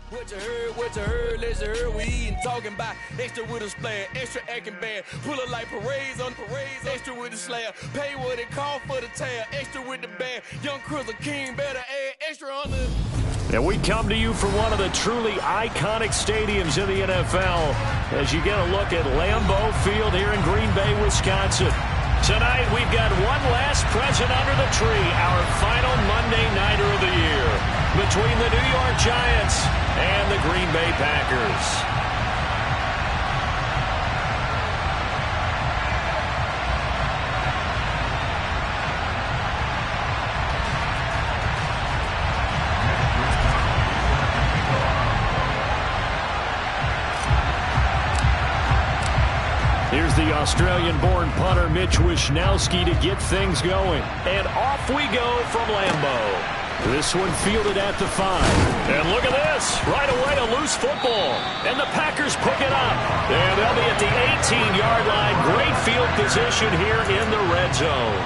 What you heard, let's heard, we eatin', talking about extra with a splash, extra acting bad, pull it like parades on parades, extra with the slab, pay what it cost for the tab, extra with the bag, young Crizzle King better add extra on the... And we come to you from one of the truly iconic stadiums in the NFL as you get a look at Lambeau Field here in Green Bay, Wisconsin. Tonight we've got one last present under the tree, our final Monday Nighter of the year between the New York Giants and the Green Bay Packers. Here's the Australian-born punter Mitch Wishnowsky to get things going. And off we go from Lambeau. This one fielded at the 5. And look at this. Right away, a loose football. And the Packers pick it up. And they'll be at the 18-yard line. Great field position here in the red zone.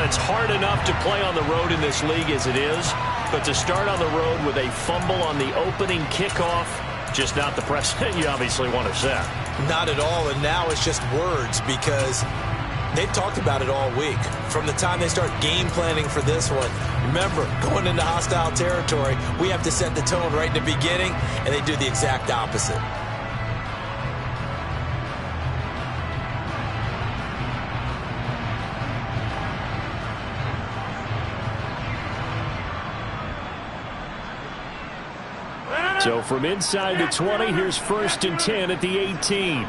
It's hard enough to play on the road in this league as it is. But to start on the road with a fumble on the opening kickoff, just not the precedent you obviously want to set. Not at all, and now it's just words because they've talked about it all week. From the time they start game planning for this one, remember, going into hostile territory, we have to set the tone right in the beginning, and they do the exact opposite. So from inside the 20, here's 1st and 10 at the 18.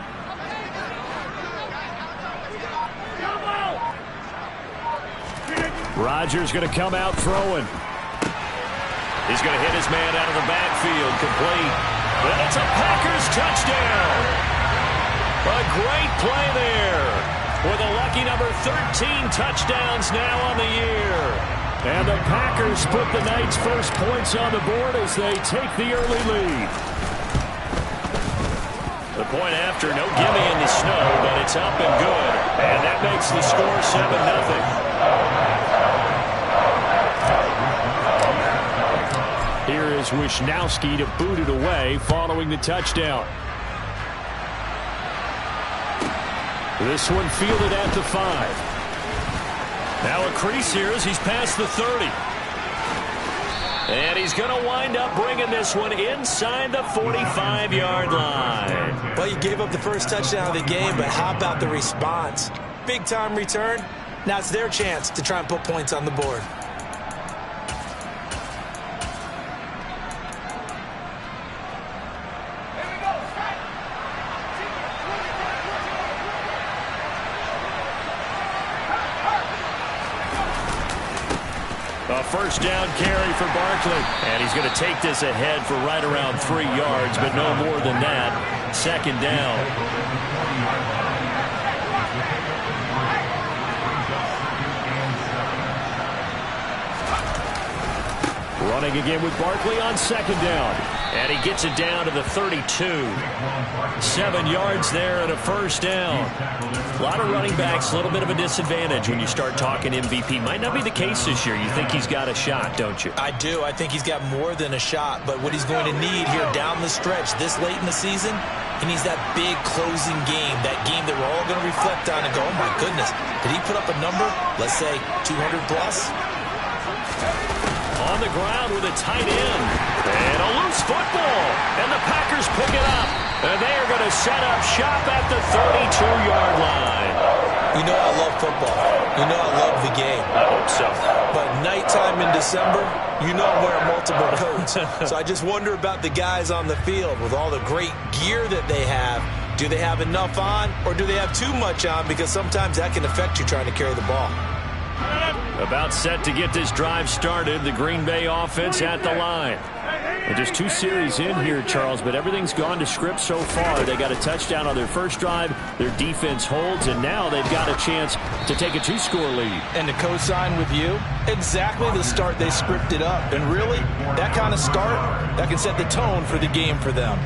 Rodgers going to come out throwing. He's going to hit his man out of the backfield, complete. And it's a Packers touchdown. A great play there with a lucky number 13 touchdowns now on the year. And the Packers put the night's first points on the board as they take the early lead. The point after, no gimme in the snow, but it's up and good. And that makes the score 7-0. Here is Wishnowsky to boot it away following the touchdown. This one fielded at the 5. Now a crease here as he's past the 30. And he's going to wind up bringing this one inside the 45-yard line. Well, you gave up the first touchdown of the game, but how about the response? Big-time return. Now it's their chance to try and put points on the board. A first down carry for Barkley. And he's going to take this ahead for right around 3 yards, but no more than that. 2nd down. Running again with Barkley on 2nd down. And he gets it down to the 32. 7 yards there and a first down. A lot of running backs, a little bit of a disadvantage when you start talking MVP. Might not be the case this year. You think he's got a shot, don't you? I do. I think he's got more than a shot. But what he's going to need here down the stretch this late in the season, he needs that big closing game, that game that we're all going to reflect on and go, oh, my goodness, did he put up a number, let's say 200 plus? On the ground with a tight end. And a loose football. And the Packers pick it up. And they are going to set up shop at the 32-yard line. You know I love football. You know I love the game. I hope so. But nighttime in December, you know I'm wearing multiple coats. So I just wonder about the guys on the field with all the great gear that they have. Do they have enough on or do they have too much on? Because sometimes that can affect you trying to carry the ball. About set to get this drive started. The Green Bay offense at the line. And just 2 series in here, Charles, but everything's gone to script so far. They got a touchdown on their first drive. Their defense holds, and now they've got a chance to take a 2-score lead. And to co-sign with you, exactly the start they scripted up. And really, that kind of start, that can set the tone for the game for them.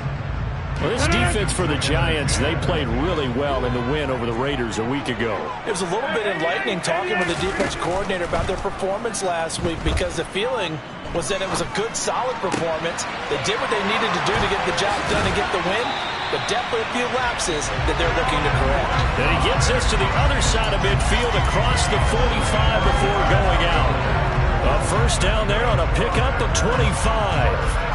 Well, this defense for the Giants, they played really well in the win over the Raiders a week ago. It was a little bit enlightening talking with the defense coordinator about their performance last week because the feeling was that it was a good, solid performance. They did what they needed to do to get the job done and get the win, but definitely a few lapses that they're looking to correct. And he gets us to the other side of midfield across the 45 before going out. A first down there on a pickup of 25.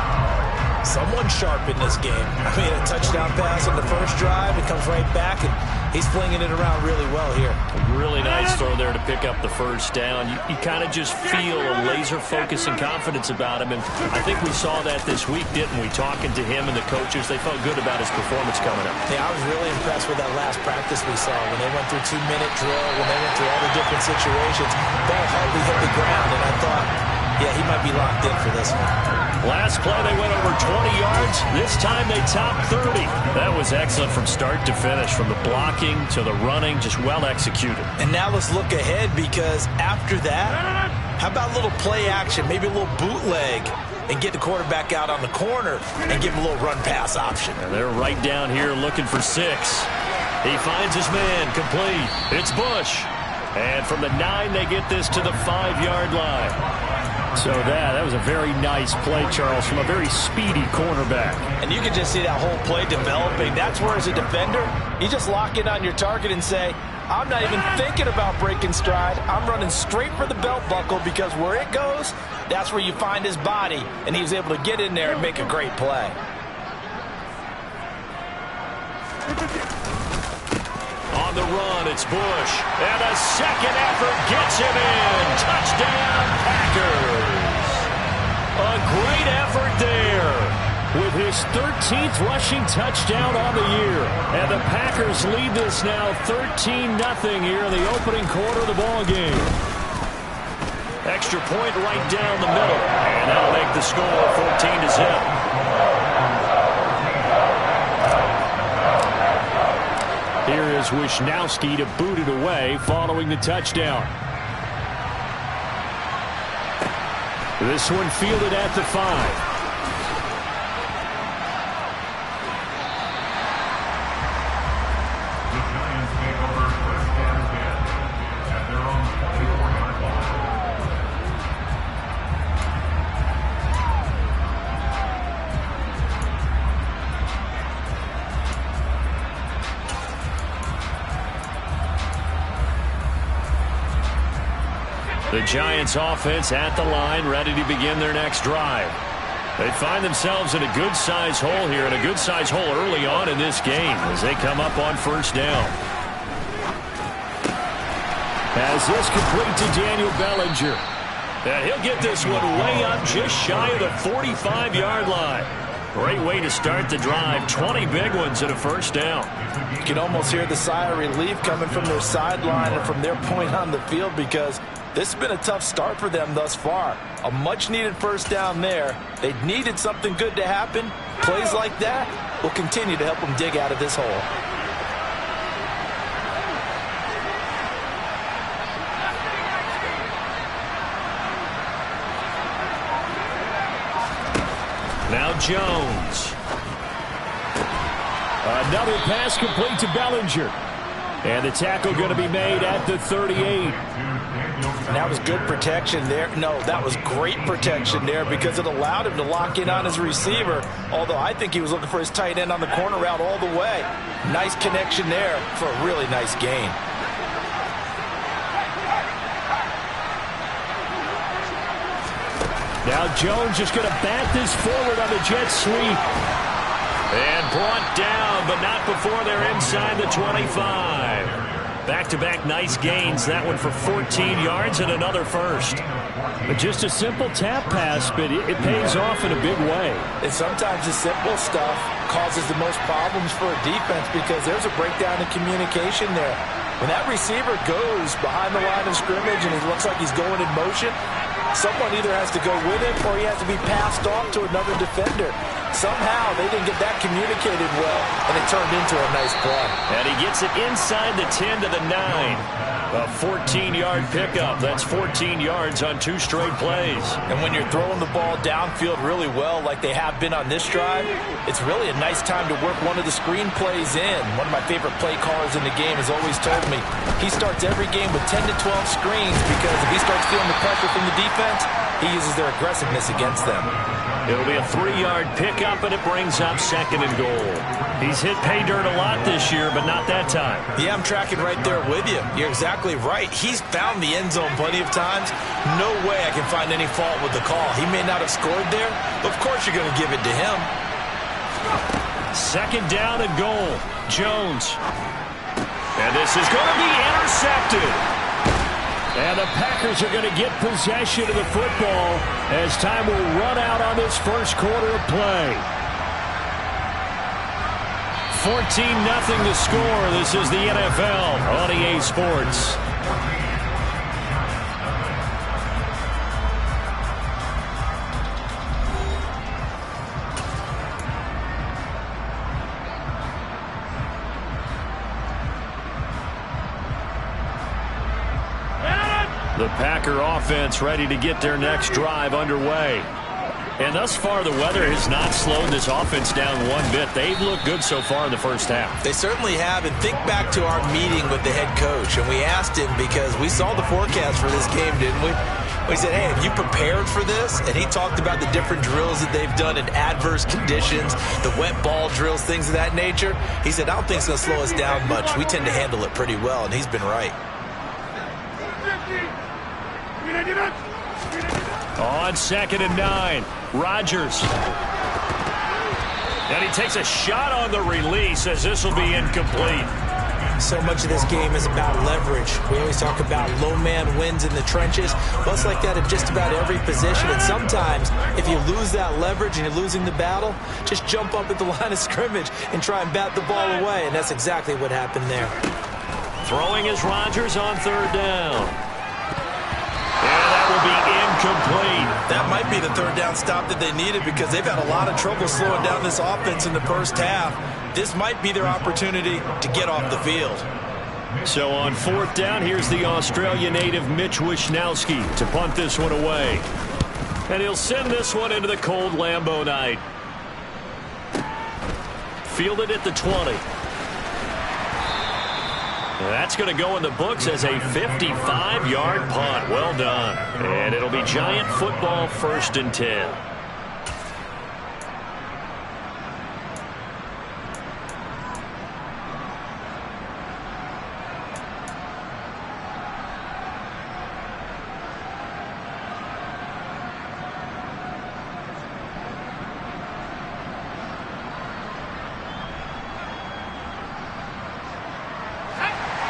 Someone sharp in this game. I mean, a touchdown pass on the first drive. It comes right back, and he's flinging it around really well here. Really nice throw there to pick up the first down. You kind of just feel a laser focus and confidence about him, and I think we saw that this week, didn't we? Talking to him and the coaches, they felt good about his performance coming up. Yeah, I was really impressed with that last practice we saw when they went through 2-minute drill, when they went through all the different situations. Ball hardly hit the ground, and I thought, yeah, he might be locked in for this one. Last play, they went over 20 yards. This time, they topped 30. That was excellent from start to finish, from the blocking to the running, just well executed. And now let's look ahead, because after that, how about a little play action, maybe a little bootleg, and get the quarterback out on the corner and give him a little run-pass option. And they're right down here looking for 6. He finds his man, complete. It's Bush. And from the 9, they get this to the 5-yard line. So that was a very nice play, Charles, from a very speedy cornerback. And you can just see that whole play developing. That's where, as a defender, you just lock in on your target and say, I'm not even thinking about breaking stride. I'm running straight for the belt buckle, because where it goes, that's where you find his body. And he was able to get in there and make a great play. On the run, it's Bush. And a second effort gets him in. Touchdown, Packers. A great effort there with his 13th rushing touchdown on the year. And the Packers lead this now 13-0 here in the opening quarter of the ball game. Extra point right down the middle. And that'll make the score 14-0. Here is Wishnowsky to boot it away following the touchdown. This one fielded at the 5. The Giants offense at the line, ready to begin their next drive. They find themselves in a good-sized hole here, and a good-sized hole early on in this game as they come up on first down. As this complete to Daniel Bellinger. And he'll get this one way up just shy of the 45-yard line. Great way to start the drive. 20 big ones and a first down. You can almost hear the sigh of relief coming from their sideline and from their point on the field, because this has been a tough start for them thus far. A much-needed first down there. They needed something good to happen. Plays like that will continue to help them dig out of this hole. Now Jones. Another pass complete to Bellinger. And the tackle going to be made at the 38. And that was good protection there. No, that was great protection there, because it allowed him to lock in on his receiver, although I think he was looking for his tight end on the corner route all the way. Nice connection there for a really nice gain. Now Jones just going to bat this forward on the jet sweep. And brought down, but not before they're inside the 25. Back-to-back nice gains. That one for 14 yards and another first. But just a simple tap pass, but it pays off in a big way. And sometimes the simple stuff causes the most problems for a defense, because there's a breakdown in communication there. When that receiver goes behind the line of scrimmage and it looks like he's going in motion, someone either has to go with him or he has to be passed off to another defender. Somehow they didn't get that communicated well, and it turned into a nice play. And he gets it inside the 10 to the 9. A 14-yard pickup. That's 14 yards on 2 straight plays. And when you're throwing the ball downfield really well like they have been on this drive, it's really a nice time to work one of the screen plays in. One of my favorite play callers in the game has always told me he starts every game with 10 to 12 screens because if he starts feeling the pressure from the defense, he uses their aggressiveness against them. It'll be a 3-yard pickup, and it brings up 2nd and goal. He's hit pay dirt a lot this year, but not that time. Yeah, I'm tracking right there with you. You're exactly right. He's found the end zone plenty of times. No way I can find any fault with the call. He may not have scored there, but of course you're going to give it to him. 2nd down and goal. Jones. And this is going to be intercepted. And the Packers are going to get possession of the football as time will run out on this first quarter of play. 14-0 to score. This is the NFL on EA Sports. The Packer offense ready to get their next drive underway. And thus far, the weather has not slowed this offense down one bit. They've looked good so far in the first half. They certainly have. And think back to our meeting with the head coach. And we asked him because we saw the forecast for this game, didn't we? We said, hey, have you prepared for this? And he talked about the different drills that they've done in adverse conditions, the wet ball drills, things of that nature. He said, I don't think it's going to slow us down much. We tend to handle it pretty well, and he's been right. On 2nd and 9, Rodgers. And he takes a shot on the release as this will be incomplete. So much of this game is about leverage. We always talk about low man wins in the trenches. Well, it's like that in just about every position. And sometimes, if you lose that leverage and you're losing the battle, just jump up at the line of scrimmage and try and bat the ball away. And that's exactly what happened there. Throwing is Rodgers on 3rd down. And that will be incomplete. That might be the 3rd down stop that they needed because they've had a lot of trouble slowing down this offense in the first half. This might be their opportunity to get off the field. So on 4th down, here's the Australia native Mitch Wishnowsky to punt this one away. And he'll send this one into the cold Lambeau night. Fielded at the 20. That's going to go in the books as a 55-yard punt. Well done. And it'll be Giant football 1st and 10.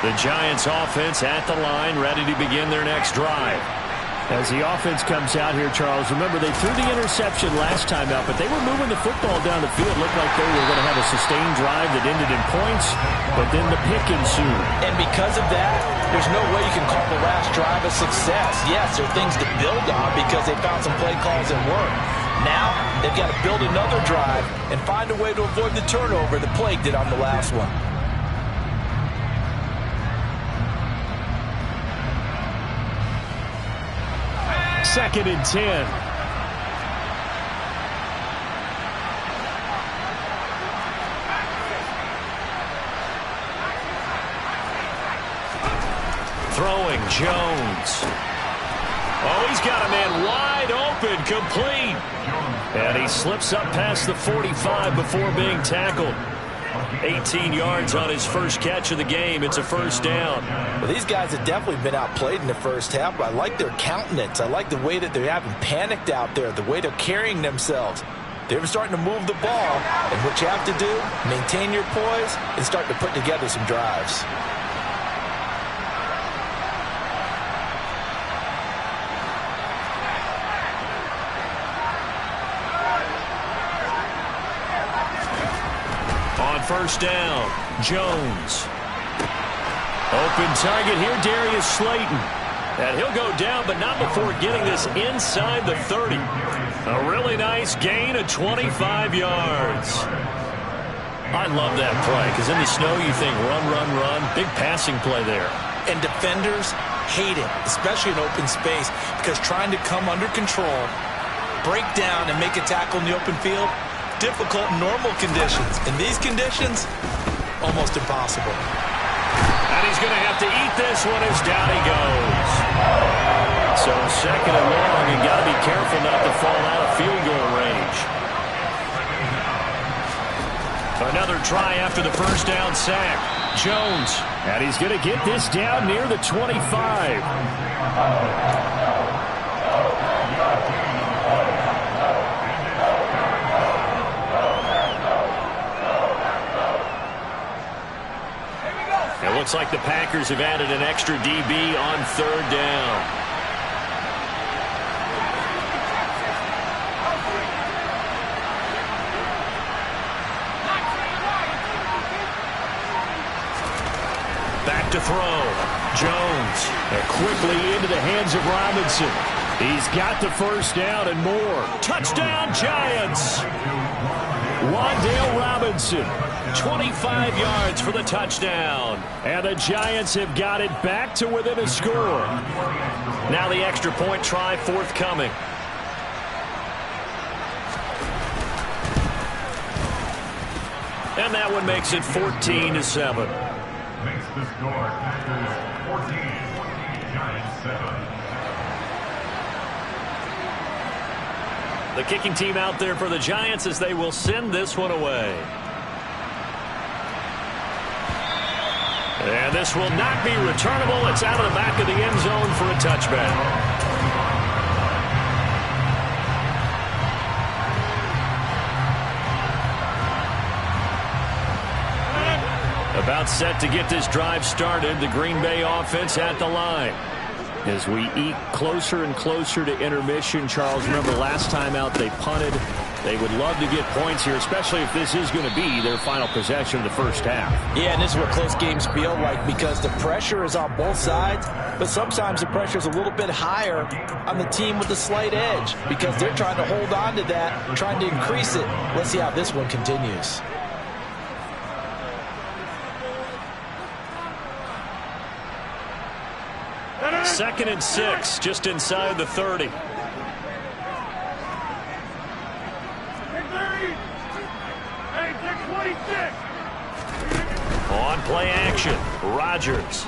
The Giants offense at the line, ready to begin their next drive. As the offense comes out here, Charles, remember they threw the interception last time out, but they were moving the football down the field. Looked like they were going to have a sustained drive that ended in points, but then the pick ensued. And because of that, there's no way you can call the last drive a success. Yes, there are things to build on because they found some play calls that work. Now, they've got to build another drive and find a way to avoid the turnover that plagued it on the last one. 2nd and 10. Throwing Jones. Oh, he's got a man wide open, complete. And he slips up past the 45 before being tackled. 18 yards on his first catch of the game. It's a 1st down. Well, these guys have definitely been outplayed in the first half, but I like their countenance. I like the way that they haven't panicked out there, the way they're carrying themselves. They're starting to move the ball, and what you have to do, maintain your poise and start to put together some drives. On 1st down, Jones. Open target here, Darius Slayton. And he'll go down, but not before getting this inside the 30. A really nice gain of 25 yards. I love that play, because in the snow you think run, run, run. Big passing play there. And defenders hate it, especially in open space, because trying to come under control, break down, and make a tackle in the open field, difficult in normal conditions. In these conditions, almost impossible. And he's going to have to eat this one as down he goes. So second and long, you got to be careful not to fall out of field goal range. Another try after the first down sack. Jones. And he's going to get this down near the 25. It looks like the Packers have added an extra DB on third down. Back to throw. Jones. And quickly into the hands of Robinson. He's got the first down and more. Touchdown, Giants. Wan'Dale Robinson. 25 yards for the touchdown. And the Giants have got it back to within a score. Now the extra point try forthcoming. And that one makes it 14-7. Makes the score Packers 14, Giants 7. The kicking team out there for the Giants as they will send this one away. And this will not be returnable. It's out of the back of the end zone for a touchback. About set to get this drive started. The Green Bay offense at the line. As we eke closer and closer to intermission, Charles, remember last time out they punted. They would love to get points here, especially if this is going to be their final possession of the first half. Yeah, and this is what close games feel like because the pressure is on both sides, but sometimes the pressure is a little bit higher on the team with the slight edge because they're trying to hold on to that, trying to increase it. Let's see how this one continues. Second and 6, just inside the 30. On play action, Rodgers.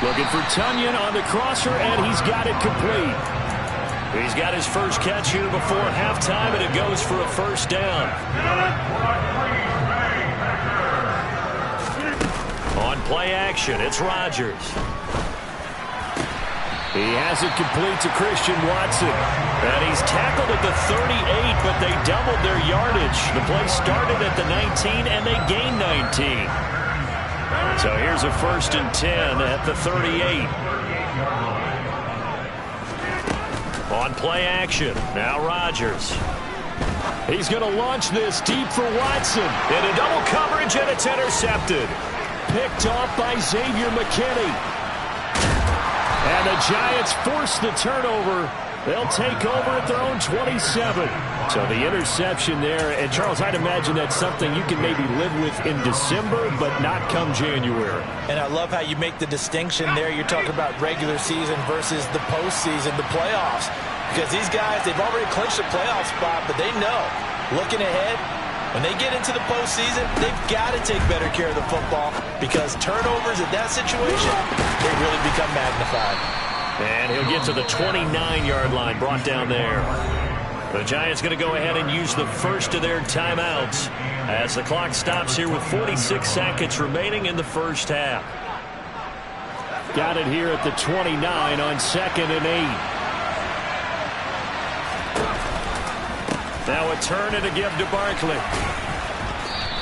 Looking for Tunyon on the crosser, and he's got it complete. He's got his first catch here before halftime, and it goes for a first down. On play action, it's Rodgers. He has it complete to Christian Watson. And he's tackled at the 38, but they doubled their yardage. The play started at the 19, and they gained 19. So here's a 1st and 10 at the 38. On play action, now Rodgers. He's going to launch this deep for Watson. Into double coverage, and it's intercepted. Picked off by Xavier McKinney. And the Giants force the turnover. They'll take over at their own 27. So the interception there. And, Charles, I'd imagine that's something you can maybe live with in December, but not come January. And I love how you make the distinction there. You're talking about regular season versus the postseason, the playoffs. Because these guys, they've already clinched a playoff spot, but they know, looking ahead, when they get into the postseason, they've got to take better care of the football because turnovers in that situation, they really become magnified. And he'll get to the 29-yard line, brought down there. The Giants going to go ahead and use the first of their timeouts as the clock stops here with 46 seconds remaining in the first half. Got it here at the 29 on 2nd and 8. Now a turn and a give to Barkley.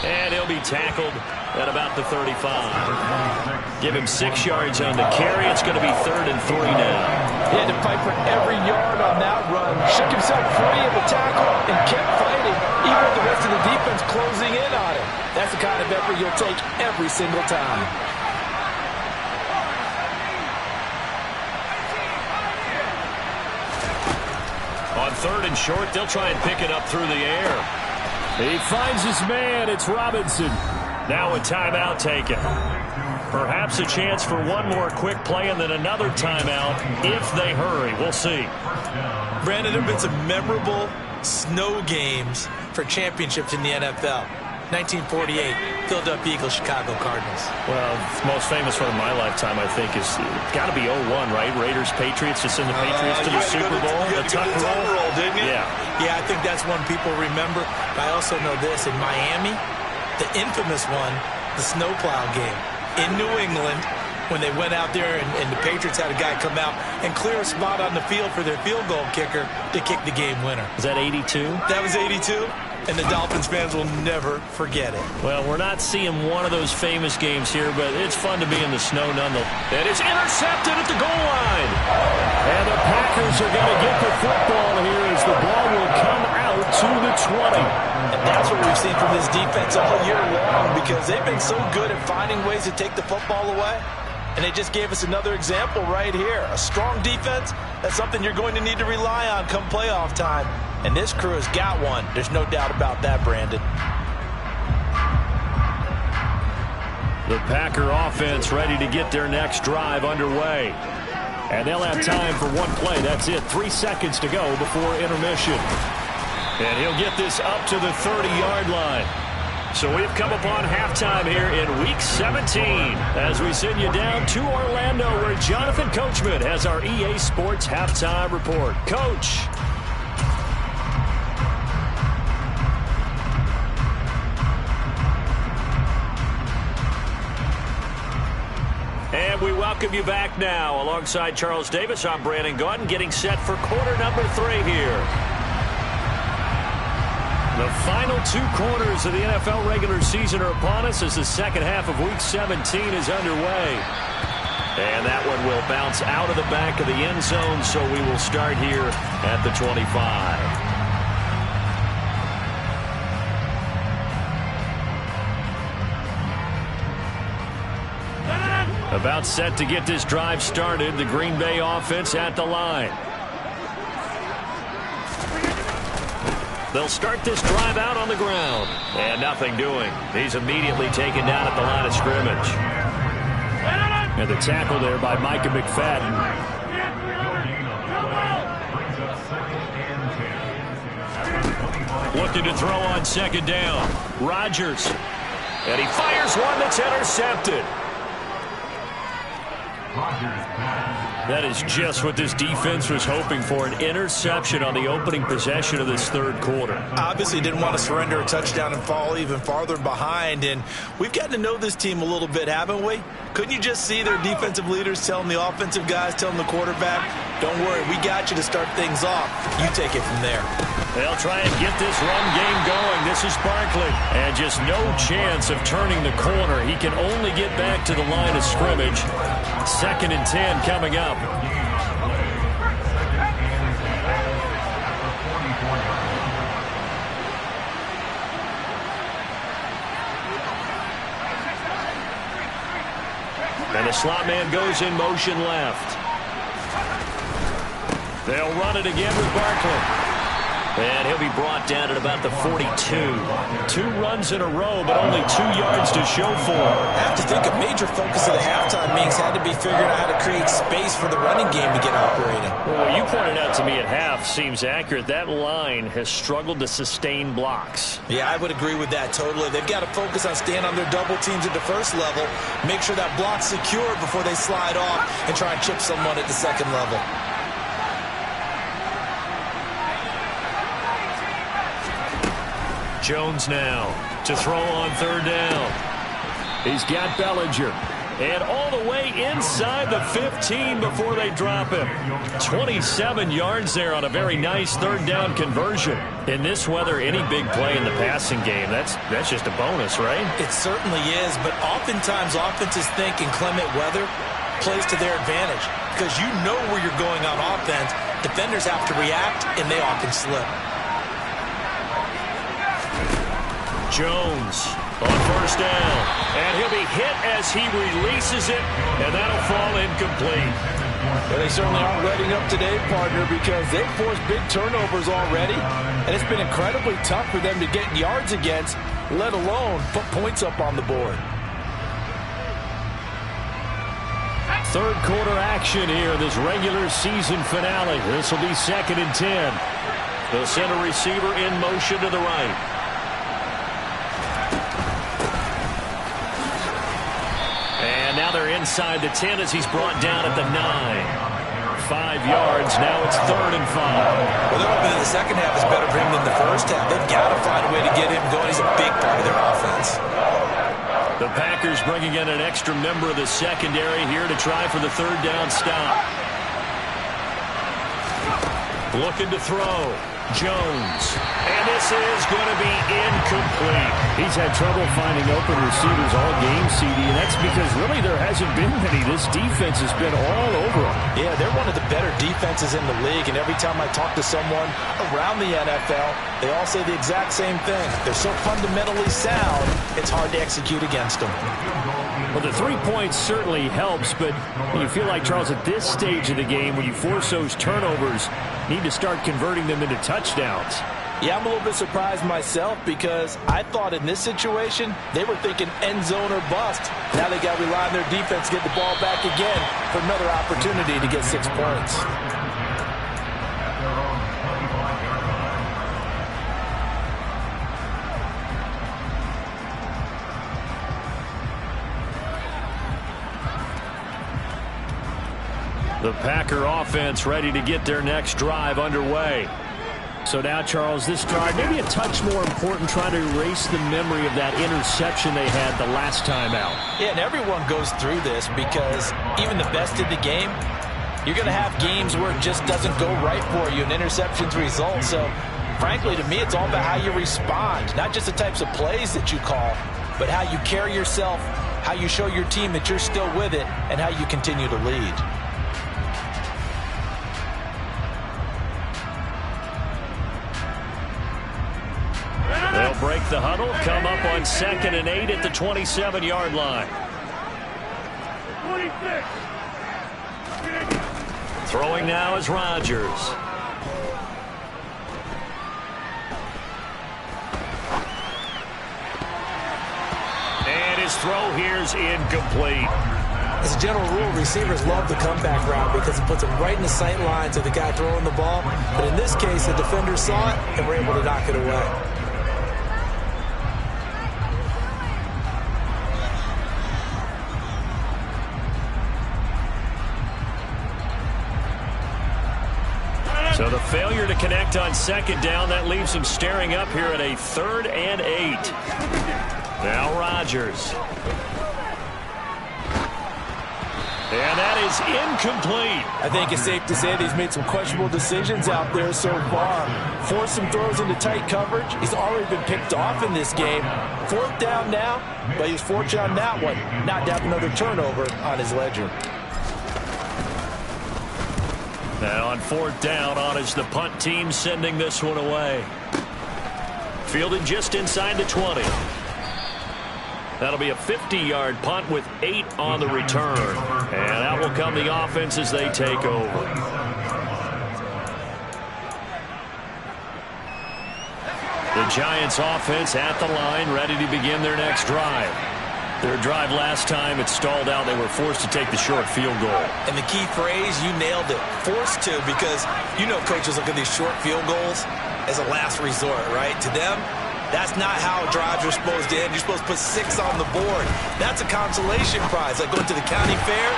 And he'll be tackled at about the 35. Give him 6 yards on the carry. It's going to be 3rd and 3 now. He had to fight for every yard on that run. Shook himself free of the tackle and kept fighting, even with the rest of the defense closing in on him. That's the kind of effort you'll take every single time. On 3rd and short, they'll try and pick it up through the air. He finds his man. It's Robinson. Now a timeout taken. Perhaps a chance for one more quick play and then another timeout if they hurry. We'll see. Brandon, there have been some memorable snow games for championships in the NFL. 1948, Philadelphia Eagles, Chicago Cardinals. Well, the most famous one in my lifetime, I think, is got to be 01, right? Raiders, Patriots, to send the Patriots to the Super Bowl. The tuck roll, didn't you? Yeah, I think that's one people remember. I also know this. In Miami, the infamous one, the snowplow game in New England, when they went out there and the Patriots had a guy come out and clear a spot on the field for their field goal kicker to kick the game winner. Was that 82? That was 82. And the Dolphins fans will never forget it. Well, we're not seeing one of those famous games here, but it's fun to be in the snow nonetheless. It is intercepted at the goal line. And the Packers are going to get the football here as the ball will come out to the 20. And that's what we've seen from this defense all year long, because they've been so good at finding ways to take the football away. And they just gave us another example right here. A strong defense, that's something you're going to need to rely on come playoff time. And this crew has got one. There's no doubt about that, Brandon. The Packer offense ready to get their next drive underway. And they'll have time for one play. That's it. 3 seconds to go before intermission. And he'll get this up to the 30-yard line. So we've come upon halftime here in Week 17 as we send you down to Orlando, where Jonathan Coachman has our EA Sports Halftime Report. Coach. And we welcome you back now. Alongside Charles Davis, I'm Brandon Gaudin, getting set for quarter number 3 here. The final 2 quarters of the NFL regular season are upon us as the second half of Week 17 is underway. And that one will bounce out of the back of the end zone, so we will start here at the 25. About set to get this drive started, the Green Bay offense at the line. They'll start this drive out on the ground. And nothing doing. He's immediately taken down at the line of scrimmage. And the tackle there by Micah McFadden. Looking to throw on second down. Rodgers. And he fires one that's intercepted. That is just what this defense was hoping for, an interception on the opening possession of this third quarter. Obviously didn't want to surrender a touchdown and fall even farther behind, and we've gotten to know this team a little bit, haven't we? Couldn't you just see their defensive leaders telling the offensive guys, telling the quarterback, don't worry, we got you to start things off. You take it from there. They'll try and get this run game going. This is Barkley. And just no chance of turning the corner. He can only get back to the line of scrimmage. 2nd and 10 coming up. And the slot man goes in motion left. They'll run it again with Barkley. And he'll be brought down at about the 42. 2 runs in a row, but only 2 yards to show for. I have to think a major focus of the halftime meetings had to be figuring out how to create space for the running game to get operating. Well, what you pointed out to me at half seems accurate. That line has struggled to sustain blocks. Yeah, I would agree with that totally. They've got to focus on staying on their double teams at the first level, make sure that block's secure before they slide off and try and chip someone at the second level. Jones now to throw on third down. He's got Bellinger. And all the way inside the 15 before they drop him. 27 yards there on a very nice third down conversion. In this weather, any big play in the passing game, that's just a bonus, right? It certainly is, but oftentimes offenses think inclement weather plays to their advantage because you know where you're going on offense. Defenders have to react, and they often slip. Jones on first down, and he'll be hit as he releases it, and that'll fall incomplete. Well, they certainly aren't letting up today, partner, because they've forced big turnovers already, and it's been incredibly tough for them to get yards against, let alone put points up on the board. third quarter action here in this regular season finale. This will be 2nd and 10. The center receiver in motion to the right. And now they're inside the 10 as he's brought down at the 9. 5 yards. Now it's 3rd and 5. Well, they're hoping that the second half is better for him than the first half. They've got to find a way to get him going. He's a big part of their offense. The Packers bringing in an extra member of the secondary here to try for the 3rd down stop. Looking to throw. Jones. And this is going to be incomplete. He's had trouble finding open receivers all game, CD, and that's because really there hasn't been many. This defense has been all over them. Yeah, they're one of the better defenses in the league, and every time I talk to someone around the NFL, they all say the exact same thing. They're so fundamentally sound, it's hard to execute against them. Well, the 3 points certainly helps, but you feel like, Charles, at this stage of the game, when you force those turnovers, need to start converting them into touchdowns. Yeah, I'm a little bit surprised myself because I thought in this situation they were thinking end zone or bust. Now they got to rely on their defense to get the ball back again for another opportunity to get 6 points. The Packer offense ready to get their next drive underway. So now, Charles, this drive maybe a touch more important, trying to erase the memory of that interception they had the last time out. Yeah, and everyone goes through this because even the best in the game, you're going to have games where it just doesn't go right for you and interceptions result. So, frankly, to me, it's all about how you respond, not just the types of plays that you call, but how you carry yourself, how you show your team that you're still with it, and how you continue to lead. They'll break the huddle, come up on 2nd and 8 at the 27-yard line. 26. Throwing now is Rodgers. And his throw here's incomplete. As a general rule, receivers love the comeback route because it puts them right in the sight lines of the guy throwing the ball. But in this case, the defender saw it and were able to knock it away. So the failure to connect on 2nd down, that leaves him staring up here at a 3rd and 8. Now Rodgers. And that is incomplete. I think it's safe to say that he's made some questionable decisions out there so far. Forced some throws into tight coverage. He's already been picked off in this game. 4th down now, but he was fortunate on that one, not to have another turnover on his ledger. Now on 4th down, on is the punt team sending this one away. Fielded just inside the 20. That'll be a 50-yard punt with 8 on the return. And out will come the offense as they take over. The Giants offense at the line, ready to begin their next drive. Their drive last time, it stalled out. They were forced to take the short field goal. And the key phrase, you nailed it, forced to, because you know coaches look at these short field goals as a last resort, right? To them, that's not how drives are supposed to end. You're supposed to put 6 on the board. That's a consolation prize. Like going to the county fair,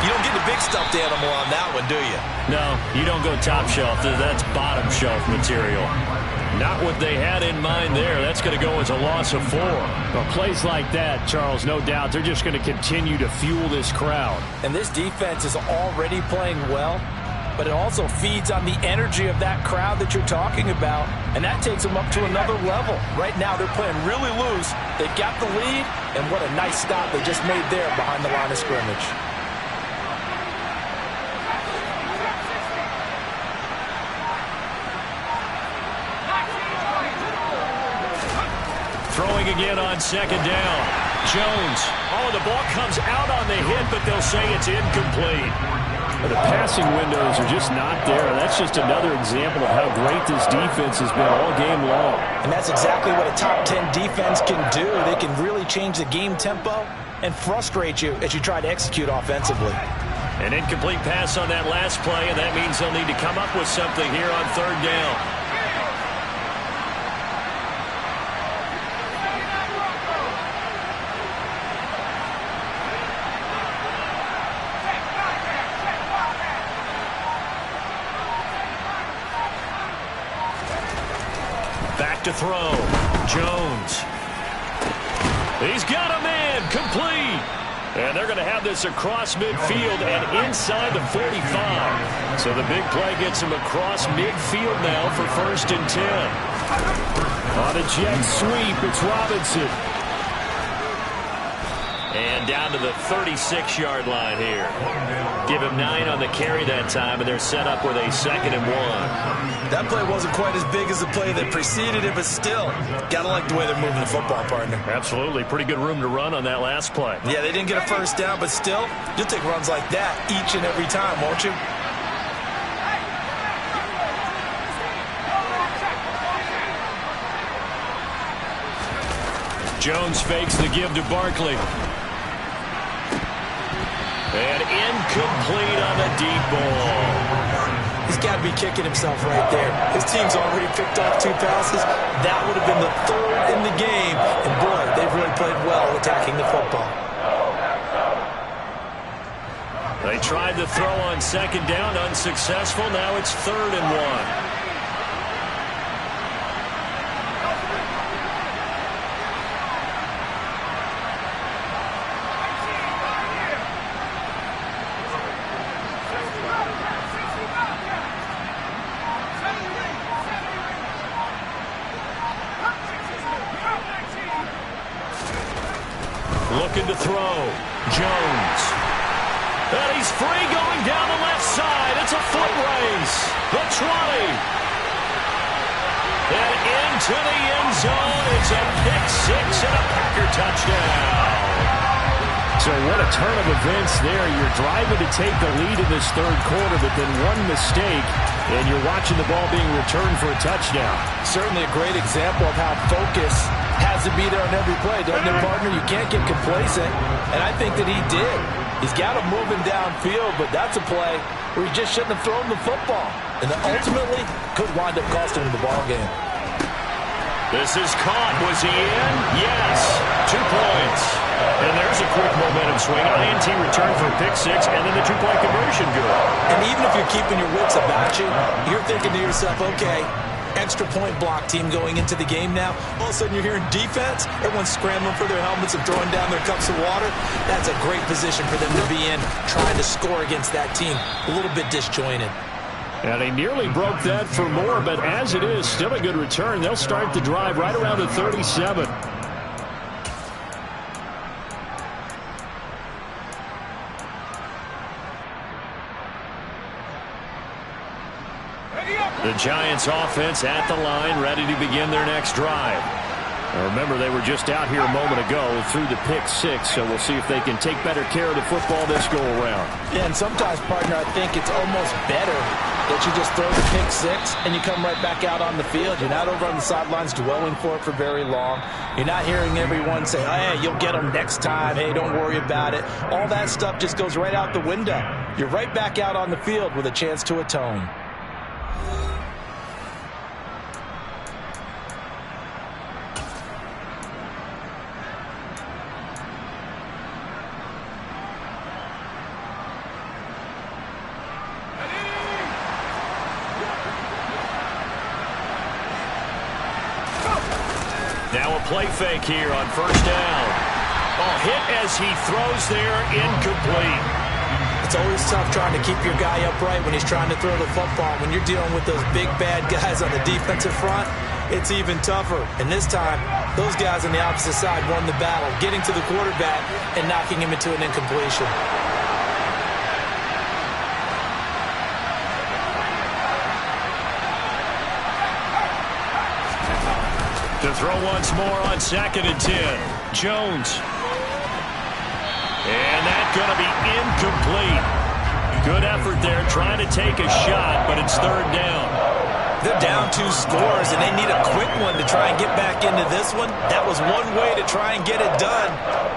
you don't get the big stuffed animal on that one, do you? No, you don't go top shelf. That's bottom shelf material. Not what they had in mind there. That's going to go as a loss of 4. Well, plays like that, Charles, no doubt, they're just going to continue to fuel this crowd. And this defense is already playing well, but it also feeds on the energy of that crowd that you're talking about, and that takes them up to another level. Right now, they're playing really loose. They got the lead, and what a nice stop they just made there behind the line of scrimmage. Throwing again on 2nd down. Jones. Oh, the ball comes out on the hit, but they'll say it's incomplete. The passing windows are just not there. That's just another example of how great this defense has been all game long. And that's exactly what a top 10 defense can do. They can really change the game tempo and frustrate you as you try to execute offensively. An incomplete pass on that last play, and that means they'll need to come up with something here on third down. Back to throw. Jones. He's got a man. Complete. And they're going to have this across midfield and inside the 45. So the big play gets him across midfield now for 1st and 10. On a jet sweep, it's Robinson. And down to the 36-yard line here. Give him 9 on the carry that time, and they're set up with a 2nd and 1. That play wasn't quite as big as the play that preceded it, but still, got to like the way they're moving the football, partner. Absolutely. Pretty good room to run on that last play. Yeah, they didn't get a first down, but still, you'll take runs like that each and every time, won't you? Jones fakes the give to Barkley. And incomplete on the deep ball. He's got to be kicking himself right there. His team's already picked off 2 passes. That would have been the 3rd in the game. And boy, they've really played well attacking the football. They tried to throw on 2nd down, unsuccessful. Now it's 3rd and 1. Looking to throw. Jones. And he's free going down the left side. It's a foot race. The 20. And into the end zone. It's a pick-6 and a Packer touchdown. So what a turn of events there. You're driving to take the lead in this 3rd quarter, but then one mistake, and you're watching the ball being returned for a touchdown. Certainly a great example of how focus has to be there on every play, doesn't it, partner? You can't get complacent, and I think that he did. He's got him moving downfield, but that's a play where he just shouldn't have thrown the football, and that ultimately could wind up costing him the ball game. This is caught. Was he in? Yes. 2 points. And there's a quick momentum swing. INT return for a pick-6, and then the 2-point conversion good. And even if you're keeping your wits about you, you're thinking to yourself, okay, extra point block team going into the game now. All of a sudden you're hearing defense. Everyone's scrambling for their helmets and throwing down their cups of water. That's a great position for them to be in, trying to score against that team. A little bit disjointed. And he nearly broke that for more, but as it is, still a good return. They'll start the drive right around the 37. The Giants offense at the line, ready to begin their next drive. Now remember, they were just out here a moment ago through the pick-6, so we'll see if they can take better care of the football this go-around. Yeah, and sometimes, partner, I think it's almost better that you just throw the pick-6 and you come right back out on the field. You're not over on the sidelines dwelling for it for very long. You're not hearing everyone say, oh, hey, you'll get them next time. Hey, don't worry about it. All that stuff just goes right out the window. You're right back out on the field with a chance to atone. Now a play fake here on 1st down. Oh, hit as he throws there, incomplete. It's always tough trying to keep your guy upright when he's trying to throw the football. When you're dealing with those big, bad guys on the defensive front, it's even tougher. And this time, those guys on the opposite side won the battle, getting to the quarterback and knocking him into an incompletion. To throw once more on 2nd and 10. Jones. And that's going to be incomplete. Good effort there, trying to take a shot, but it's 3rd down. They're down 2 scores, and they need a quick one to try and get back into this one. That was one way to try and get it done.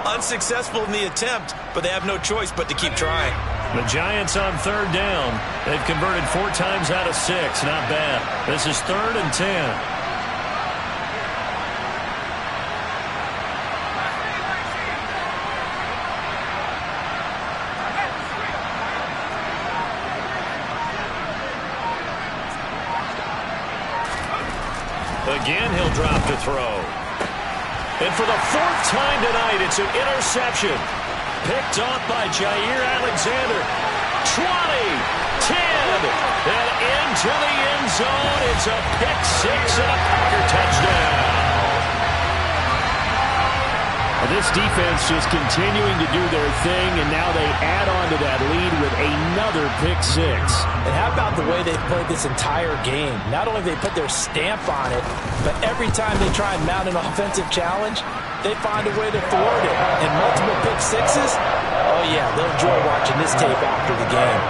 Unsuccessful in the attempt, but they have no choice but to keep trying. The Giants on third down. They've converted 4 times out of 6. Not bad. This is 3rd and 10. Again, he'll drop to throw. And for the 4th time tonight, it's an interception. Picked off by Jair Alexander. 20, 10, and into the end zone. It's a pick 6 and a Packer touchdown. This defense just continuing to do their thing, and now they add on to that lead with another pick 6. And how about the way they played this entire game? Not only they put their stamp on it, but every time they try and mount an offensive challenge, they find a way to thwart it. And multiple pick 6s, oh yeah, they'll enjoy watching this tape after the game.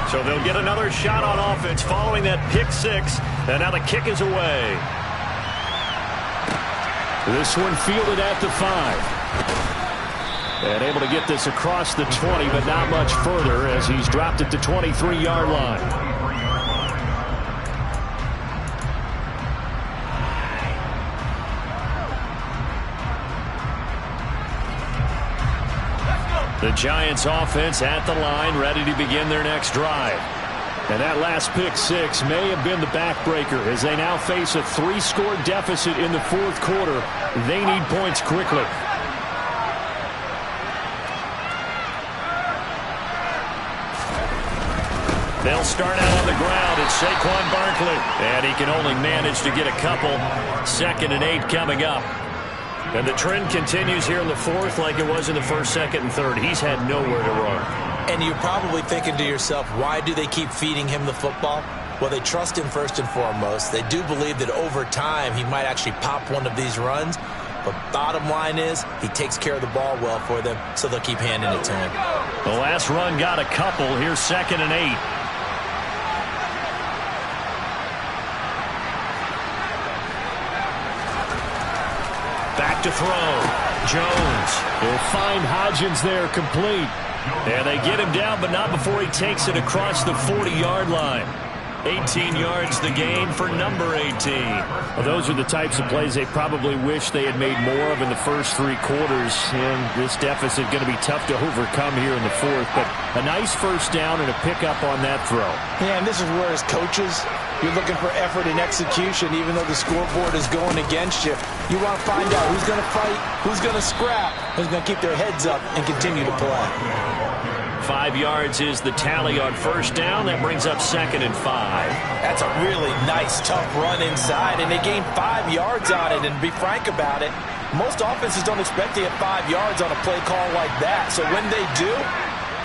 So they'll get another shot on offense following that pick 6, and now the kick is away. This one fielded at the 5. And able to get this across the 20, but not much further as he's dropped at the 23-yard line. The Giants offense at the line, ready to begin their next drive. And that last pick 6 may have been the backbreaker as they now face a 3-score deficit in the 4th quarter. They need points quickly. They'll start out on the ground. It's Saquon Barkley, and he can only manage to get a couple. 2nd and 8 coming up. And the trend continues here in the 4th like it was in the 1st, 2nd, and 3rd. He's had nowhere to run. And you're probably thinking to yourself, why do they keep feeding him the football? Well, they trust him first and foremost. They do believe that over time he might actually pop one of these runs. But bottom line is he takes care of the ball well for them, so they'll keep handing it to him. The last run got a couple. Here's 2nd and 8. Back to throw. Jones. They'll find Hodgins there complete. And they get him down, but not before he takes it across the 40-yard line. 18 yards the gain for number 18. Well, those are the types of plays they probably wish they had made more of in the first 3 quarters. And this deficit going to be tough to overcome here in the 4th. But a nice first down and a pickup on that throw. Yeah, and this is where as coaches, you're looking for effort and execution, even though the scoreboard is going against you. You want to find out who's going to fight, who's going to scrap, who's going to keep their heads up and continue to play. 5 yards is the tally on first down. That brings up 2nd and 5. That's a really nice, tough run inside, and they gained 5 yards on it. And to be frank about it, most offenses don't expect to get 5 yards on a play call like that. So when they do,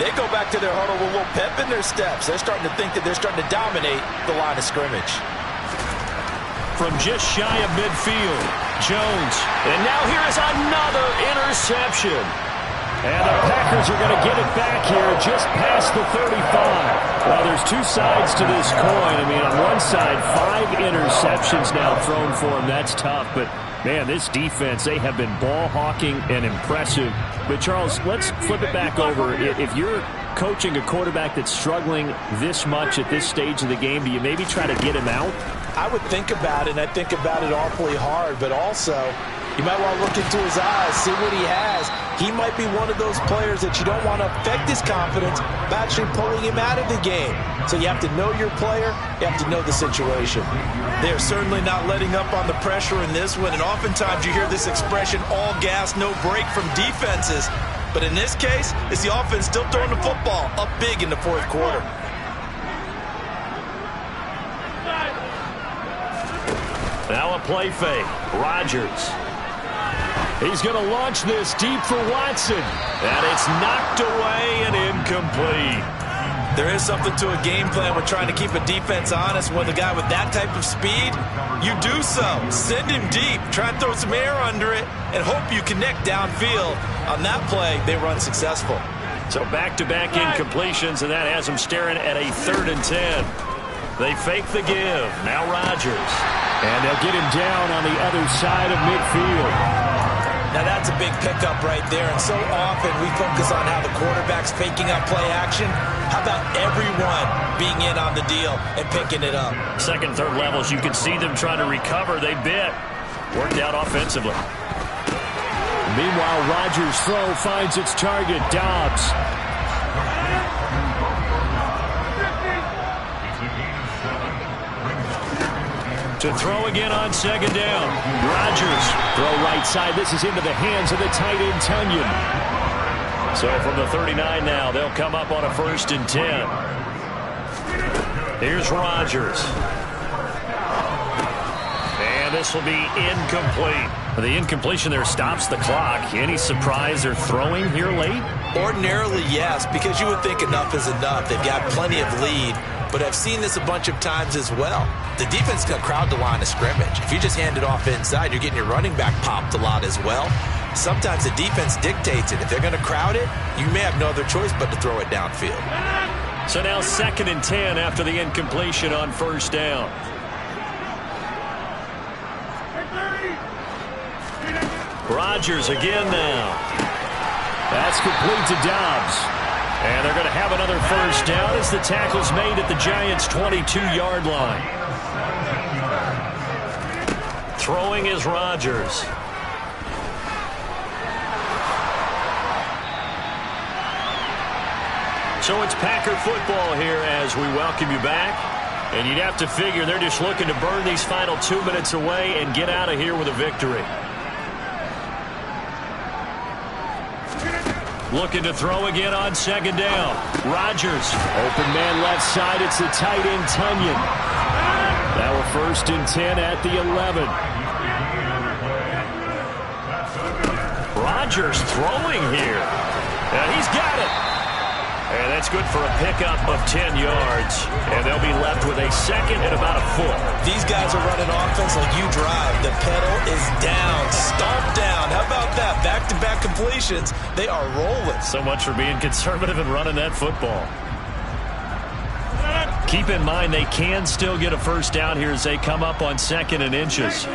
they go back to their huddle with a little pep in their steps. They're starting to think that they're starting to dominate the line of scrimmage. From just shy of midfield, Jones. And now here is another interception. And the Packers are going to get it back here just past the 35. Well, there's 2 sides to this coin. I mean, on one side, 5 interceptions now thrown for him. That's tough. But, man, this defense, they have been ball hawking and impressive. But, Charles, let's flip it back over. If you're coaching a quarterback that's struggling this much at this stage of the game, do you maybe try to get him out? I would think about it, and I think about it awfully hard. But also, you might want to look into his eyes, see what he has. He might be one of those players that you don't want to affect his confidence by actually pulling him out of the game. So you have to know your player. You have to know the situation. They're certainly not letting up on the pressure in this one. And oftentimes you hear this expression, all gas, no break from defenses. But in this case, it's the offense still throwing the football up big in the 4th quarter. Now a play fake. Rodgers. He's going to launch this deep for Watson. And it's knocked away and incomplete. There is something to a game plan with trying to keep a defense honest. With a guy with that type of speed, you do so. Send him deep. Try and throw some air under it and hope you connect downfield. On that play, they run successful. So back-to-back incompletions, and that has them staring at a 3rd and 10. They fake the give. Now Rodgers. And they'll get him down on the other side of midfield. Now that's a big pickup right there, and so often we focus on how the quarterback's faking up play action. How about everyone being in on the deal and picking it up? Second, third levels, you can see them trying to recover. They bit. Worked out offensively. Meanwhile, Rodgers' throw finds its target, Dobbs. To throw again on second down. Rodgers, throw right side. This is into the hands of the tight end, Tunyon. So from the 39 now, they'll come up on a 1st and 10. Here's Rodgers. And this will be incomplete. The incompletion there stops the clock. Any surprise they're throwing here late? Ordinarily, yes, because you would think enough is enough. They've got plenty of lead, but I've seen this a bunch of times as well. The defense can crowd the line of scrimmage. If you just hand it off inside, you're getting your running back popped a lot as well. Sometimes the defense dictates it. If they're going to crowd it, you may have no other choice but to throw it downfield. So now 2nd and 10 after the incompletion on 1st down. Rodgers again now. That's complete to Dobbs. And they're going to have another 1st down as the tackle's made at the Giants' 22-yard line. Throwing is Rodgers. So it's Packer football here as we welcome you back. And you'd have to figure they're just looking to burn these final 2 minutes away and get out of here with a victory. Looking to throw again on 2nd down. Rodgers. Open man left side. It's the tight end, Tunyon. Now we're 1st and 10 at the 11. Rodgers throwing here. And he's got it. And that's good for a pickup of 10 yards. And they'll be left with a 2nd and about a foot. These guys are running offense like you drive. The pedal is down, stomped down. How about that? Back-to-back completions. They are rolling. So much for being conservative and running that football. Keep in mind they can still get a 1st down here as they come up on 2nd and inches.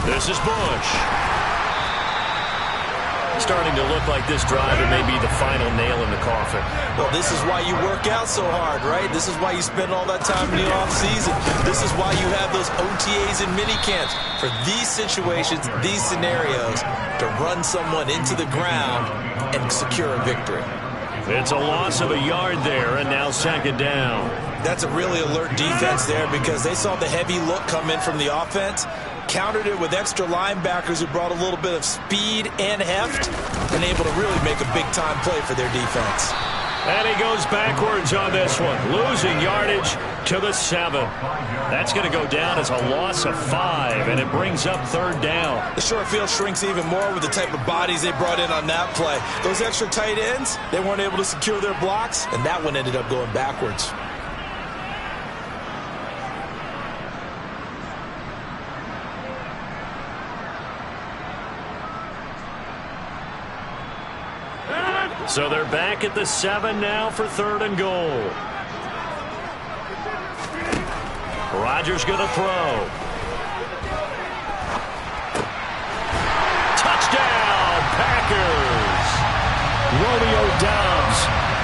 This is Bush. Starting to look like this drive, it may be the final nail in the coffin. Well, this is why you work out so hard, right? This is why you spend all that time in the offseason. This is why you have those OTAs and minicamps. For these situations, these scenarios, to run someone into the ground and secure a victory. It's a loss of a yard there, and now 2nd down. That's a really alert defense there because they saw the heavy look come in from the offense, countered it with extra linebackers who brought a little bit of speed and heft, and able to really make a big-time play for their defense. And he goes backwards on this one, losing yardage to the 7. That's going to go down as a loss of 5, and it brings up 3rd down. The short field shrinks even more with the type of bodies they brought in on that play. Those extra tight ends, they weren't able to secure their blocks, and that one ended up going backwards. So they're back at the 7 now for 3rd and goal. Rodgers going to throw. Touchdown, Packers. Romeo Doubs.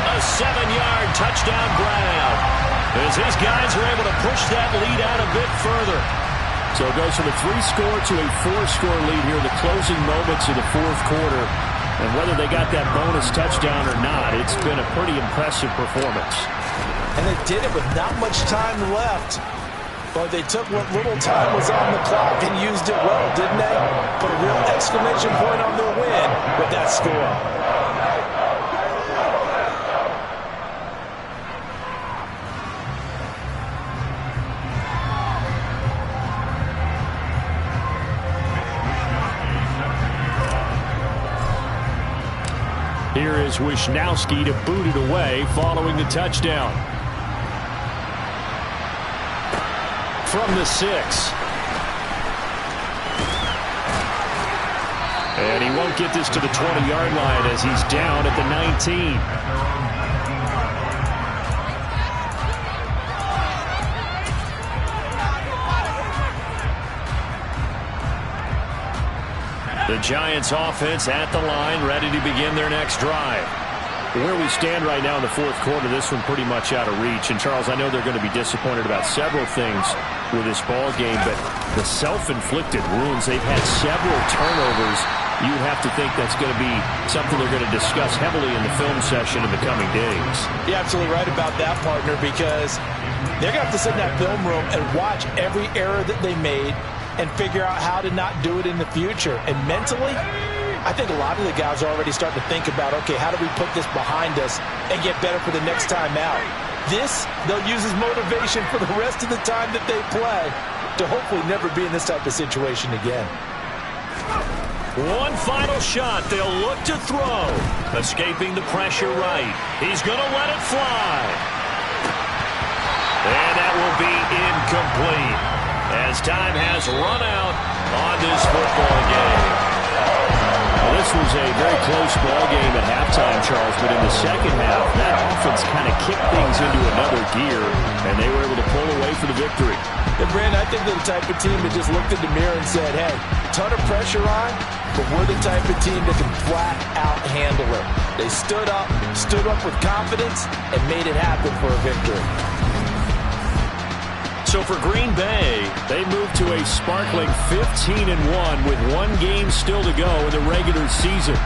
A 7-yard touchdown grab as his guys are able to push that lead out a bit further. So it goes from a 3-score to a 4-score lead here in the closing moments of the 4th quarter. And whether they got that bonus touchdown or not, it's been a pretty impressive performance. And they did it with not much time left. But they took what little time was on the clock and used it well, didn't they? Put a real exclamation point on their win with that score. Here is Wisnowski to boot it away following the touchdown. From the 6. And he won't get this to the 20-yard line as he's down at the 19. The Giants offense at the line, ready to begin their next drive. Where we stand right now in the fourth quarter, this one pretty much out of reach. And, Charles, I know they're going to be disappointed about several things with this ball game, but the self-inflicted wounds, they've had several turnovers. You have to think that's going to be something they're going to discuss heavily in the film session in the coming days. You're absolutely right about that, partner, because they're going to have to sit in that film room and watch every error that they made and figure out how to not do it in the future. And mentally, I think a lot of the guys are already starting to think about, okay, how do we put this behind us and get better for the next time out? This, they'll use as motivation for the rest of the time that they play to hopefully never be in this type of situation again. One final shot. They'll look to throw. Escaping the pressure right. He's going to let it fly. And that will be incomplete as time has run out on this football game. Well, this was a very close ball game at halftime, Charles, but in the second half, that offense kind of kicked things into another gear, and they were able to pull away for the victory. And, Brandon, I think they're the type of team that just looked in the mirror and said, hey, ton of pressure on, but we're the type of team that can flat out handle it. They stood up with confidence, and made it happen for a victory. So for Green Bay, they move to a sparkling 15-1 with one game still to go in the regular season.